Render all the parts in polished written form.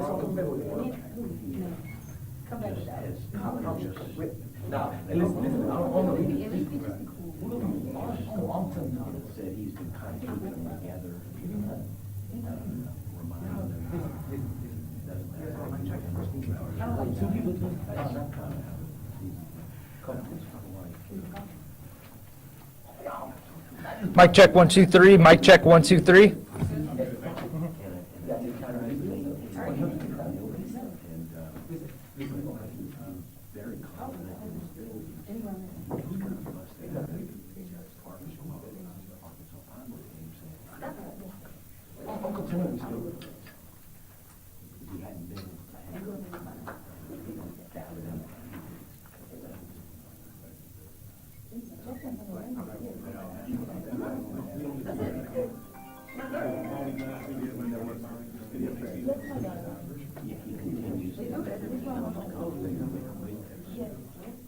Come back to that. Now, and listen, I don't know. I'm telling you, said he's been kind of keeping them together, reminding them. two people do. Mic check 1 2 3. Mic check 1 2 3.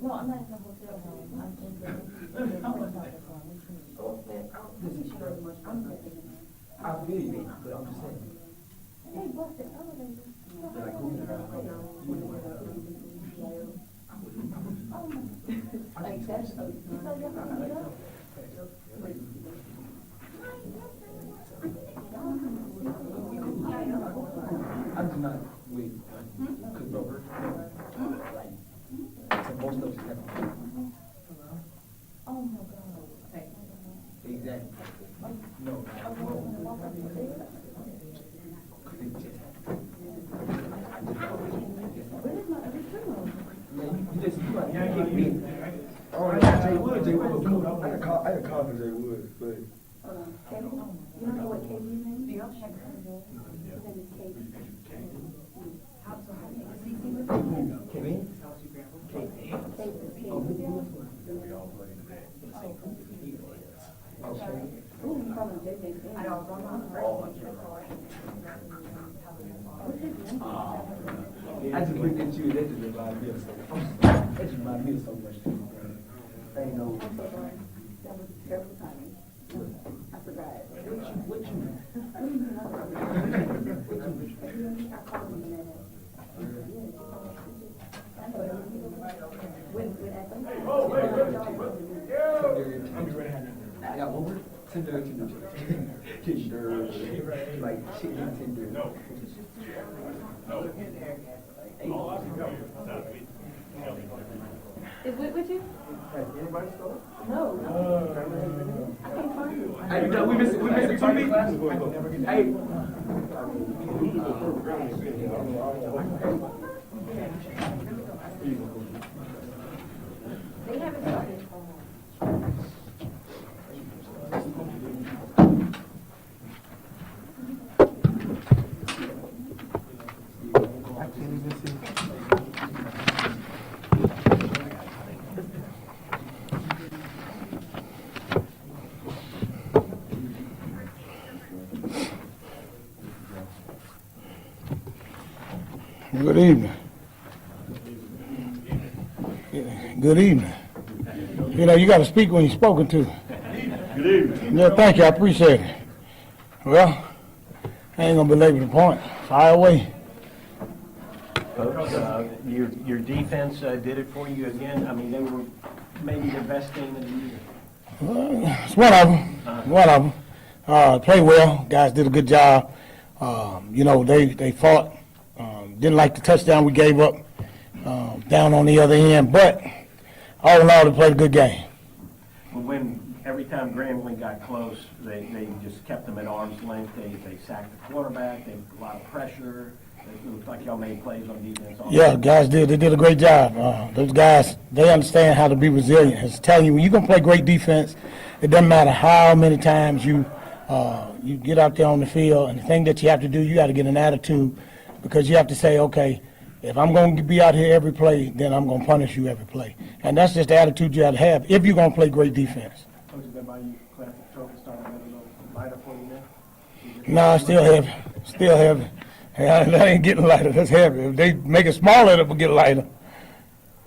No, I'm not in the hotel room. I'm in the I feel you, but I'm just saying. Hey, boss, the elevator. Like that's I do not wait. Cook over. So most of us have. oh my God. Exactly. No. Oh, yeah, Jay Wood. I had a call from Jay Wood, but. You don't know what KB's name is? Yeah. His name is KB. I just looked at you, that just reminded me of so much. I know. That was terrible timing. I forgot. What you? I called him and I got over tender, like chicken tender. No. Is Whit with you? Anybody stole? No. I can't find him. Hey, no, we missing 2 people. Hey. They haven't started. Good evening. Good evening. You know, you got to speak when you're spoken to. Good evening. Yeah, thank you. I appreciate it. Well, I ain't going to belabor the point. Fire away. Coach, your defense did it for you again. I mean, they were maybe the best game of the year. It's one of them. One of them. Played well. Guys did a good job. You know, they fought. Didn't like the touchdown we gave up down on the other end. But all in all, they played a good game. Well, when every time Grambling got close, they just kept them at arm's length. They sacked the quarterback. They a lot of pressure. It looked like y'all made plays on defense. Yeah, guys did. They did a great job. Those guys, they understand how to be resilient. It's telling you, when you're going to play great defense, it doesn't matter how many times you get out there on the field. And the thing that you have to do, you got to get an attitude, because you have to say, okay, if I'm going to be out here every play, then I'm going to punish you every play. And that's just the attitude you have to have if you're going to play great defense. Coach, is that Bayou Classic trophy starting to get a little lighter for you No, now? still heavy. Still heavy. Yeah, that ain't getting lighter. That's heavy. If they make it smaller, it will get lighter.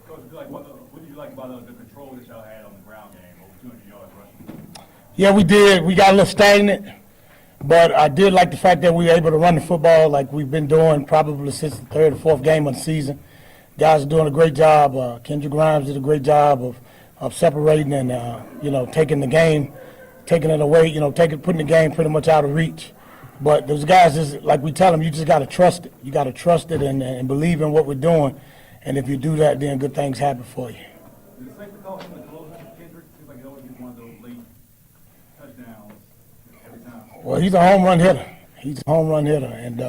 Coach, what did you like about the control that y'all had on the ground game, over 200 yards rushing? Yeah, we did. We got a little stagnant. But I did like the fact that we were able to run the football like we've been doing probably since the third or fourth game of the season. Guys are doing a great job. Kendrick Grimes did a great job of separating and, taking the game, taking it away, putting the game pretty much out of reach. But those guys, is like we tell them, you just got to trust it. You got to trust it and believe in what we're doing. And if you do that, then good things happen for you. Is it safe to call him the closer, Kendrick? Seems like he always gets one of those late touchdowns every time. Well, he's a home run hitter. He's a home run hitter, and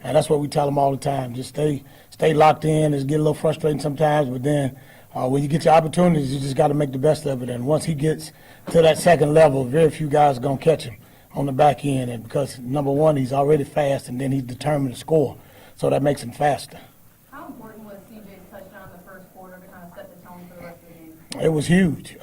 that's what we tell him all the time. Just stay locked in. It's get a little frustrating sometimes, but then when you get your opportunities, you just got to make the best of it. And once he gets to that second level, very few guys are gonna catch him on the back end, and because number one, he's already fast, and then he's determined to score, so that makes him faster. How important was CJ's touchdown in the first quarter to kind of set the tone for the rest of the game? It was huge.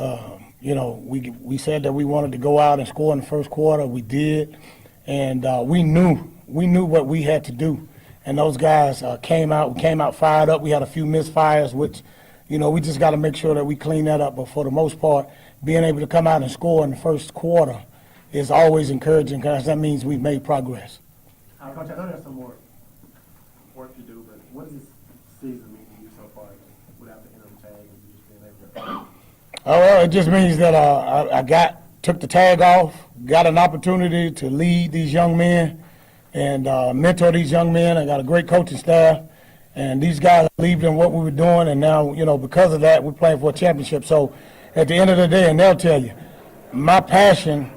We said that we wanted to go out and score in the first quarter. We did, and we knew what we had to do. And those guys came out fired up. We had a few misfires, which, we just got to make sure that we clean that up. But for the most part, being able to come out and score in the first quarter is always encouraging because that means we've made progress. Coach, I know there's some more work to do, but what does this season mean to you so far without the interim tag and just being able to? Oh, well, it just means that I took the tag off, got an opportunity to lead these young men and mentor these young men. I got a great coaching staff, and these guys believed in what we were doing, and now, because of that, we're playing for a championship. So at the end of the day, and they'll tell you, my passion,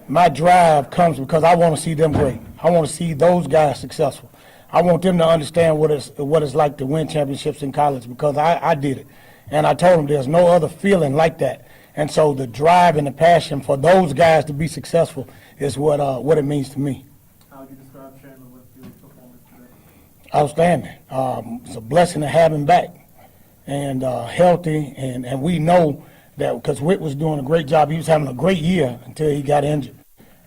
my drive comes because I want to see them great. I want to see those guys successful. I want them to understand what it's like to win championships in college because I did it. And I told them there's no other feeling like that. And so the drive and the passion for those guys to be successful is what it means to me. How would you describe Chandler Whitfield's performance today? Outstanding. It's a blessing to have him back and healthy. And we know that because Whit was doing a great job. He was having a great year until he got injured.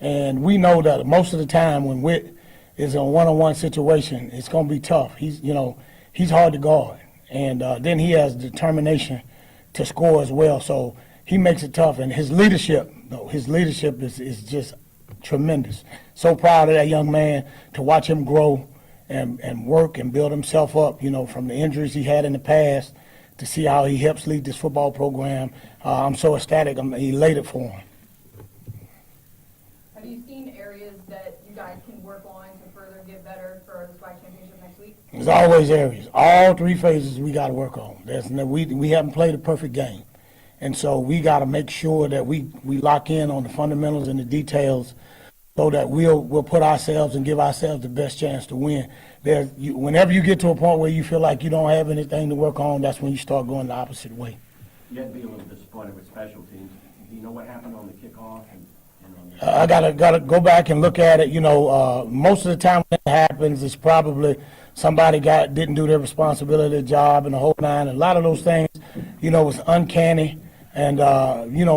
And we know that most of the time when Whit is in a one-on-one situation, it's going to be tough. He's hard to guard. And then he has determination to score as well. So he makes it tough. And his leadership is just tremendous. So proud of that young man to watch him grow and work and build himself up, from the injuries he had in the past to see how he helps lead this football program. I'm so ecstatic. I'm elated for him. Have you seen areas that you guys can work on to further get better for the SWAC championship next week? There's always areas. All three phases we got to work on. We haven't played a perfect game. And so we got to make sure that we lock in on the fundamentals and the details so that we'll put ourselves and give ourselves the best chance to win. Whenever you get to a point where you feel like you don't have anything to work on, that's when you start going the opposite way. You had to be a little disappointed with special teams. Do you know what happened on the kickoff? I gotta go back and look at it. Most of the time when it happens, it's probably somebody didn't do their responsibility, their job, and the whole nine. And a lot of those things, was uncanny. And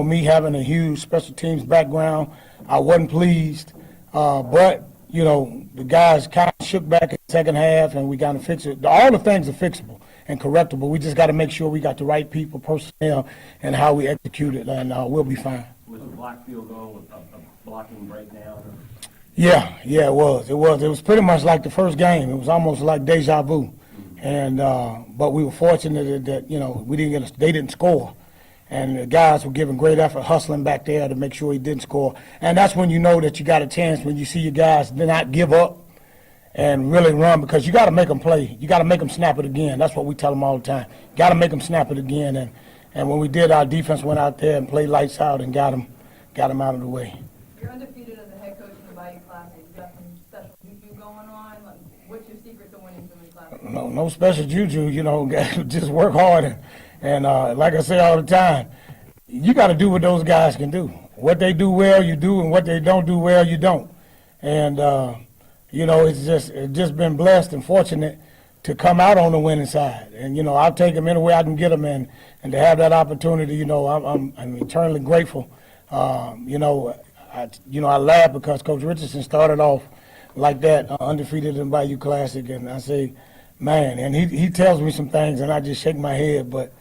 me having a huge special teams background, I wasn't pleased. But the guys kind of shook back in the second half, and we got to fix it. All the things are fixable and correctable. We just got to make sure we got the right people, personnel, and how we execute it, and we'll be fine. Was the block field goal a blocking breakdown? Yeah, it was. It was pretty much like the first game. It was almost like deja vu. And but we were fortunate that they didn't score, and the guys were giving great effort, hustling back there to make sure he didn't score. And that's when you know that you got a chance, when you see your guys not give up and really run, because you got to make them play. You got to make them snap it again. That's what we tell them all the time. Got to make them snap it again. And when we did, our defense went out there and played lights out and got them out of the way. You're undefeated as a head coach in the Bayou Classic. You got some special juju going on. What's your secret to winning so many classes? No special juju. Just work hard and like I say all the time, you got to do what those guys can do. What they do well, you do, and what they don't do well, you don't. And it's just been blessed and fortunate to come out on the winning side. And, I'll take them any way I can get them, and to have that opportunity, I'm eternally grateful. I laugh because Coach Richardson started off like that, undefeated in Bayou Classic, and I say, man, and he tells me some things, and I just shake my head, but,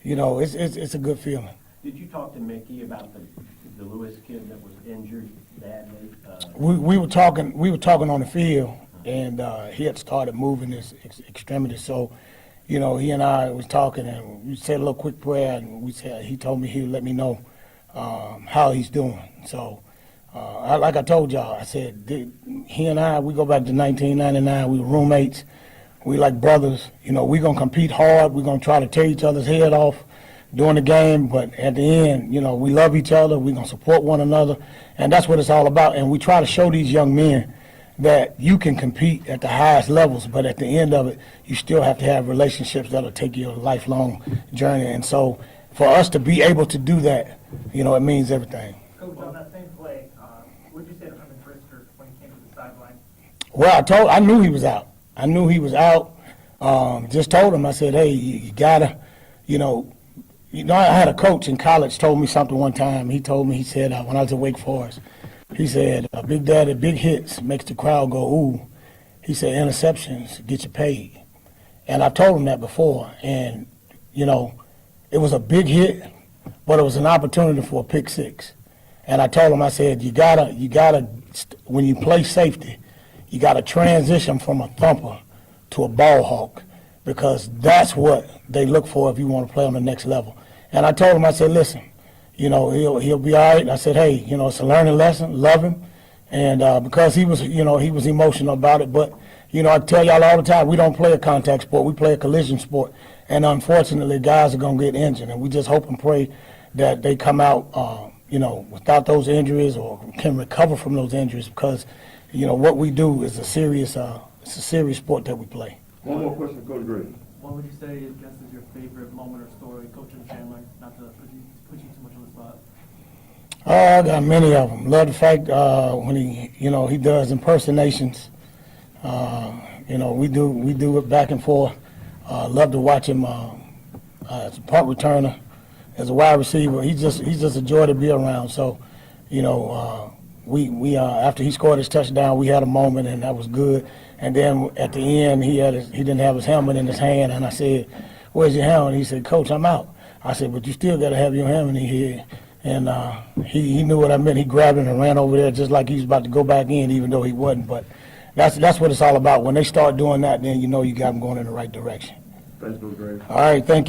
it's a good feeling. Did you talk to Mickey about the Lewis kid that was injured badly? We were talking on the field, and he had started moving his extremity. So, you know, he and I was talking, and we said a little quick prayer, and he told me he would let me know how he's doing. So, like I told y'all, I said he and I, we go back to 1999. We were roommates. We like brothers. You know, we're gonna compete hard. We're gonna try to tear each other's head off during the game, but at the end, you know, we love each other. We're gonna support one another, and that's what it's all about. And we try to show these young men that you can compete at the highest levels, but at the end of it, you still have to have relationships that'll take you a lifelong journey. And so, for us to be able to do that, you know, it means everything. Coach, on that same play, what did you say to Herman Brisker when he came to the sideline? Well, I knew he was out. Just told him, I said, hey, you gotta, you know, I had a coach in college told me something one time. He told me, he said, when I was at Wake Forest, he said, Big Daddy, big hits makes the crowd go, ooh. He said, interceptions get you paid. And I've told him that before. And, you know, it was a big hit, but it was an opportunity for a pick six. And I told him, I said, you gotta, when you play safety, you gotta transition from a thumper to a ball hawk, because that's what they look for if you want to play on the next level. And I told him, I said, listen, you know, he'll be all right. I said, hey, you know, it's a learning lesson, love him. And because he was emotional about it. But, you know, I tell y'all all the time, we don't play a contact sport, we play a collision sport. And unfortunately, guys are going to get injured. And we just hope and pray that they come out, you know, without those injuries or can recover from those injuries, because, you know, what we do is a serious sport that we play. One more question, Coach Graves. What would you say, I guess, is your favorite moment or story coaching Chandler? Not to put you too much on the spot. I got many of them. Love the fact when he does impersonations. You know, we do it back and forth. Love to watch him as a punt returner, as a wide receiver. He's just a joy to be around. So, you know, we after he scored his touchdown, we had a moment, and that was good. And then at the end, he didn't have his helmet in his hand, and I said, "Where's your helmet?" He said, "Coach, I'm out." I said, "But you still got to have your helmet in here." And he knew what I meant. He grabbed it and ran over there just like he was about to go back in, even though he wasn't. But that's what it's all about. When they start doing that, then you know you got them going in the right direction. Thanks, Coach Graves. All right, thank you.